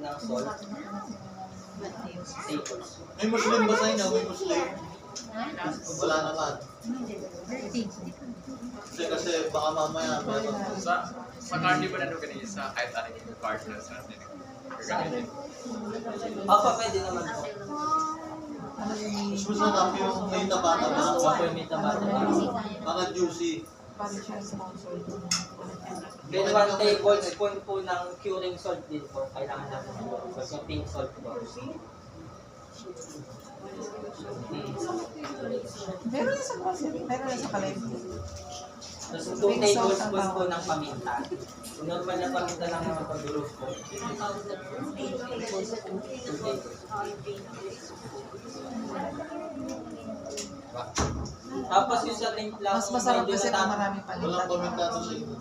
ng salt. Tables. May Muslim ba sa inyo? May Muslim? Wala naman. Kasi baka mamaya meron. Sa card di ba na ganyan sa kahit anong card na sa atin? Ganyan. Opo, pwede naman po. Mas masarap yung may taba-taba. Opo, may taba-taba. Mga juicy. Then 1 tablespoon po ng curing salt din po. Kailangan natin yung pink salt po. Meron na sa meron na sa kalim. Tapos 2 tablespoon po ng paminta. Normal na paminta lang naman pag-durog po. 2 tablespoon. Tapos yung sa timpla, Mas masarap medyo kasi kung natapos. maraming paninta. Walang komentado sa inyo.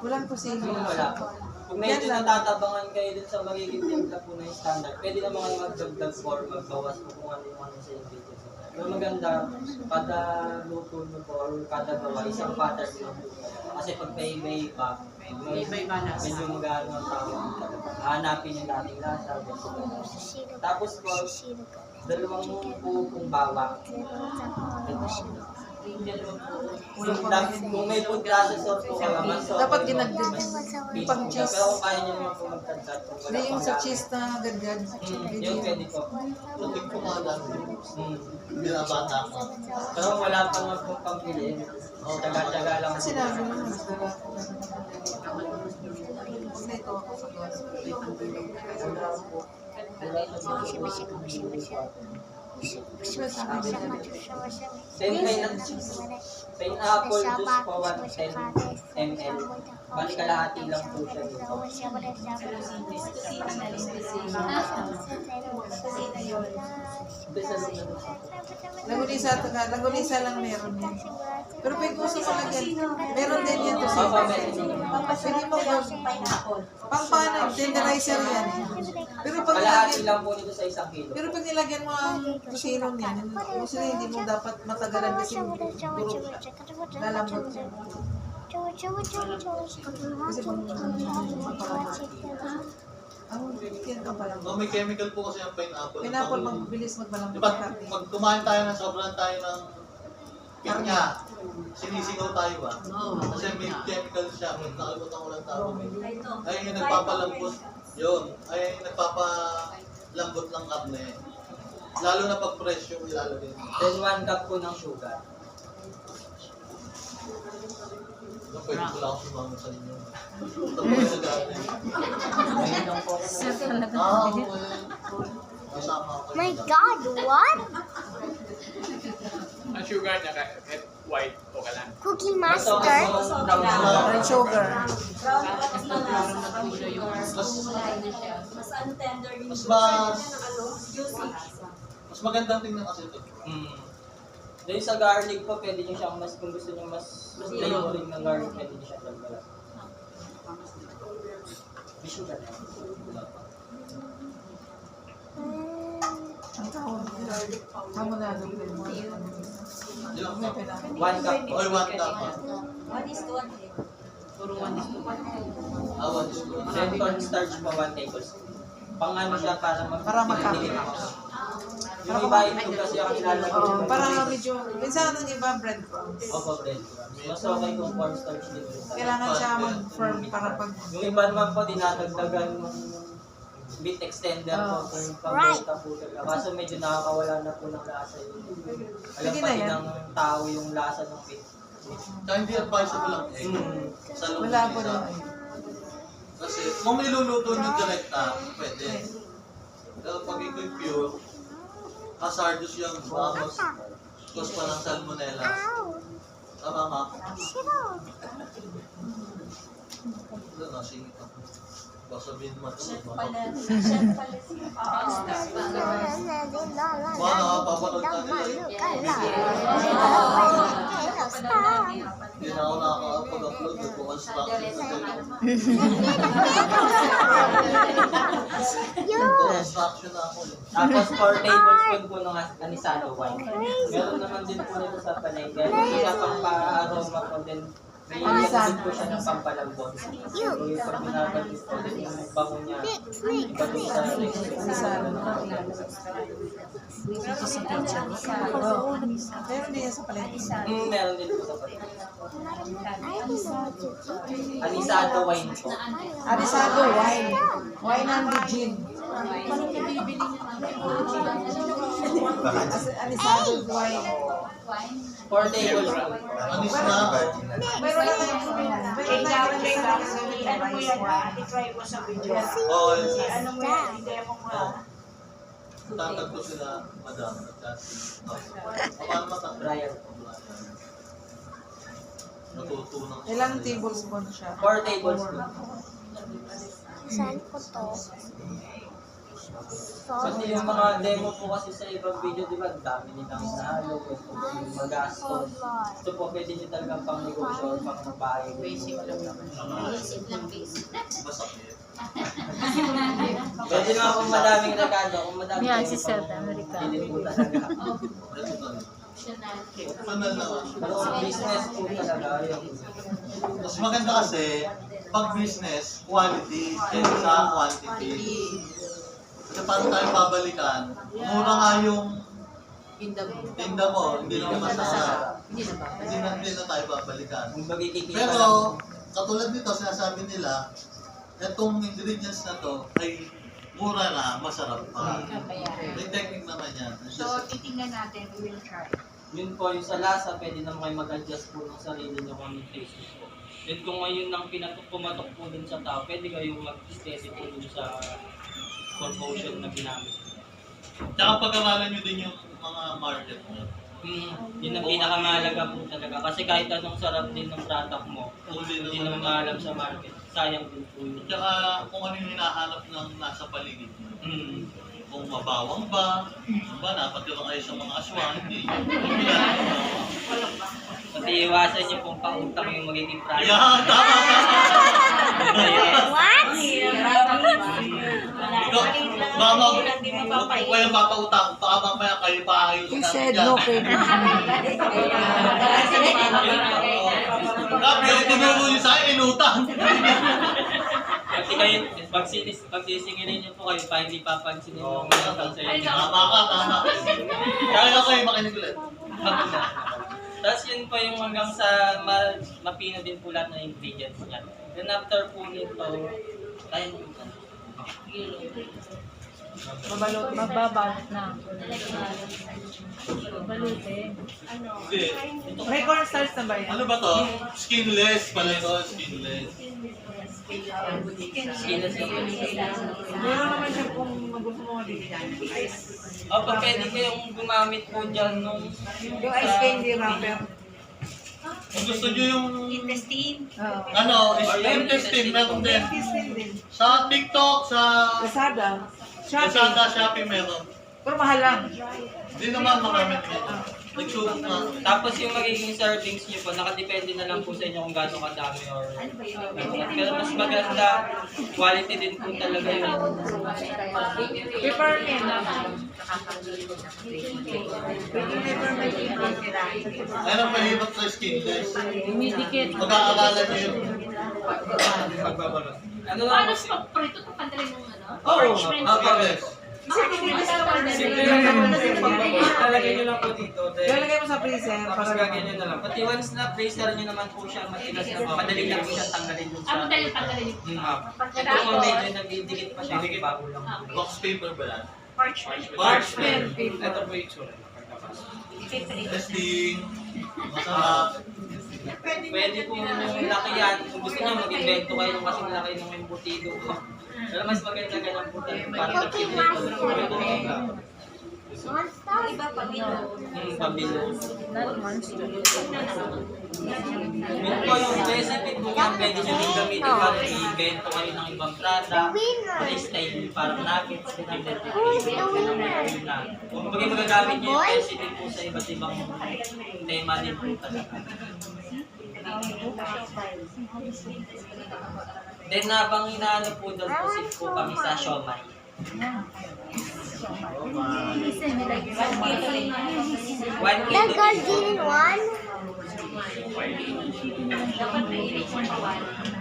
Walang kusino. Wala. Kung medyo Yan lang. natatabangan kayo dun sa magiging timpla po na yung standard, pwede naman kayo magdagdag or magbawas po kung ano yung ano sa ingredients. Pero maganda, kada luto nyo po or kada gawa, isang pattern lang po. Kasi pag may pa, medyo magano ang tawag. Hanapin yung dating lasa. Tapos po, 2 pupong bawang. Kung may food processor po kayo, mas Dapat ginagdag. Pang cheese. Pero kung kaya nyo naman po magdagdag. Hindi yung sa cheese na gagad. Yung pwede po. Lutik ko mga dami. Binabata ko. Pero wala pa naman pong pambili. Taga-taga lang. Kasi namin mo, mas dala. Kasi ito ako sa gawas. Pineapple juice po 110 ml. Bali kalahati lang po siya dito. Langulisa lang meron yan. Pero may gusto ko lang yan. Meron din yan to Opo, sa meron. pwede mo pang paano, tenderizer yan. Pero pag Kalahati nilagyan, lang po nito sa 1 kilo. pero pag nilagyan mo ang kusino niyan, kasi hindi mo dapat matagalan kasi durog siya. Lalambot siya. Kasi pag yan ka pala. No, may chemical po kasi ang pineapple. Pineapple, magbilis Di magmalambot ba, ang karne. pag kumain tayo ng sobrang tayo ng pinya, sinisigaw tayo ba? Kasi may chemical siya, nakalimutan ko lang tawag. Ayun yung nagpapalambot. Yun, ayun yung nagpapalambot ng karne. Lalo na pag fresh yung ilalagay. Then 1 cup po ng sugar. No, pwede ko lang ako sumama sa inyo. Tapos sa dati. Ngayon lang po. Kasama ako. My God, what? Ang sugar niya kahit white o ka lang. Cookie Basta Master? Brown sugar. Mas magandang tingnan kasi ito. Then sa garlic po, pwede nyo siyang mas, kung gusto nyo mas flavoring ng garlic, pwede nyo siyang dagdagan. May sugar na. Ang tawag niya. Tama na doon. Ilang May cup? pinaka. 1 cup po. Oy, 1 cup. Awan is good. Then cornstarch po, 1 tablespoon. Pang ano siya para Para magkakit. Yung iba ito kasi ang ilalagay. Para medyo, minsan ang iba breadcrumbs. Opo, bread. Mas okay kung cornstarch dito. Kailangan siya mag-firm para pag... Yung iba naman po, dinadagdagan ng bit extender po kung pag-benta po talaga. Kaso medyo nakakawala na po ng lasa yun. Alam Sige pa na din yan. ng tao yung lasa ng bit. Kaya hindi advisable ang egg. Sa loob Wala ng po isa. na. Kasi kung iluluto nyo direkta, pwede. Pero pag ito'y pure, hazardous yung bangos. Cause pa ng salmonella. Ow! Tama nga. Shiro! Ito na, singit ako. Baka sabihin mo ito. Mga nakapapanood na nila. Hindi na ako nakakapag-upload ng construction na construction na ako. Tapos 4 tablespoon po ng anisado wine. Meron naman din po nito sa panay. Kaya siya pang pa-aroma po din May inisan po siya ng pampalambot. So yung pag binabalik po, yung bango niya, iba doon sa Dito sa picture. Oo. Meron din yan sa palengke. Meron din po sa paligid. I don't know what you do. Anisado wine po. Arisado wine. Wine and gin. Arisado wine. 4 tablespoon. Anis na. Meron na tayong Oo, Stop. tatagpo sila, madam. Paano matang? Brian. Natutunan. Ilang tablespoon siya? 4 tablespoon. Saan ko to? Kasi yung mga demo po kasi sa ibang video, di ba, ang dami nilang nahalo, yung magastos. Ito po, pwede nyo talagang pang negosyo or pang bahay. Basic lang naman. Masakit. Pwede naman kung madaming regalo, kung madaming Yan, demo si po, Sir America. hindi po talaga. Optional naman. Pero sa business po talaga, yun. Mas maganda kasi, pag business, quality, kaysa sa quantity. Kasi paano tayo babalikan? Mura nga yung tinda mo, hindi naman masasarap. Hindi na tayo babalikan. Kung magkikita Pero, katulad nito, sinasabi nila, itong ingredients na to ay mura na, masarap pa. May technique naman yan. So, titingnan natin, we will try. yun po, yung sa lasa, pwede naman kayo mag-adjust po ng sarili nyo kung anong taste nyo po. Then kung ngayon nang pumatok po dun sa tao, pwede kayong mag-steady po dun sa promotion na ginamit. Tsaka pag-aralan nyo din yung mga market mo. Yun ang pinakamahalaga po talaga. Kasi kahit anong sarap din ng product mo, hindi naman maalam sa market. Sayang din po yun. Tsaka kung ano yung hinahanap ng nasa paligid mo. Mm. Kung mabawang ba napatira kayo sa mga aswang, hindi. Kasi iwasan nyo kung pautang yung magiging product. Yeah, tama! What? Ikaw, kung kayo papautang, baka mamaya kayo paayos You na said dyan. no pwede. Grabe, yung tinuro nyo sa akin, inutang. Kasi kayo, pagsisingilin nyo po kayo pa, hindi papansinin yung mga sa inyo. Tama ka, tama. Kaya kayo makinig ulit. Tapos yun po yung hanggang sa mapino din po lahat ng ingredients niya. Then after po nito, tayo nito. Mababalot na. Balutin. Hindi. May cornstarch na ba yan? Ano ba to? Skinless pala ito, skinless. Skinless na po. Meron naman siya kung gusto mo mabibigyan. Opo, pwede kayong gumamit po dyan nung... Yung ice candy wrapper. Kung gusto nyo yung Oo. ano, intestine, meron din. Kissin din. Sa TikTok, sa Lazada. Shopee. Lazada, Shopee meron. Pero mahal lang. Hindi naman maraming dito. Nag-shoot na. Tapos yung magiging servings nyo po, nakadepende na lang po sa inyo kung gaano kadami or... Pero mas maganda, quality din po talaga yun. Peppermint. Peppermint. Ayun ang mahirap sa skinless. Dumidikit. Mag-aaralan nyo yung Pagbabalot. Ano lang Paano po? sa pagprito ito pantalin ng ano? Oo, yes. simple lang naman kasi pagbabalot. Lalagay nyo lang po dito. Lalagay mo sa freezer Tapos para gaganyan na lang. Pati once na freezer nyo naman po siya matigas na po, madali lang po siya tanggalin dun sa... Madali pantalin. Ito po medyo nagdidikit pa siya, bago lang. Box paper ba yan? Parchment. Parchment. Ito po yung tsura. Testing. Masarap. Pwede po laki yan. Kung gusto nyo, mag-invento kayo ng kasing laki ng embutido. Pero mas maganda ganun po tayo. Para nag-invento. Iba Pabilo. Yun po yung recipe po yan. Pwede nyo din gamitin para i-invento kayo ng ibang product. Style parang nuggets. Kung magagamit nyo yung recipe po sa iba't ibang tema din po talaga. Then habang inaano po doon, proceed po kami sa siomai. The golden one? Okay. Dapat may erase yung kawan.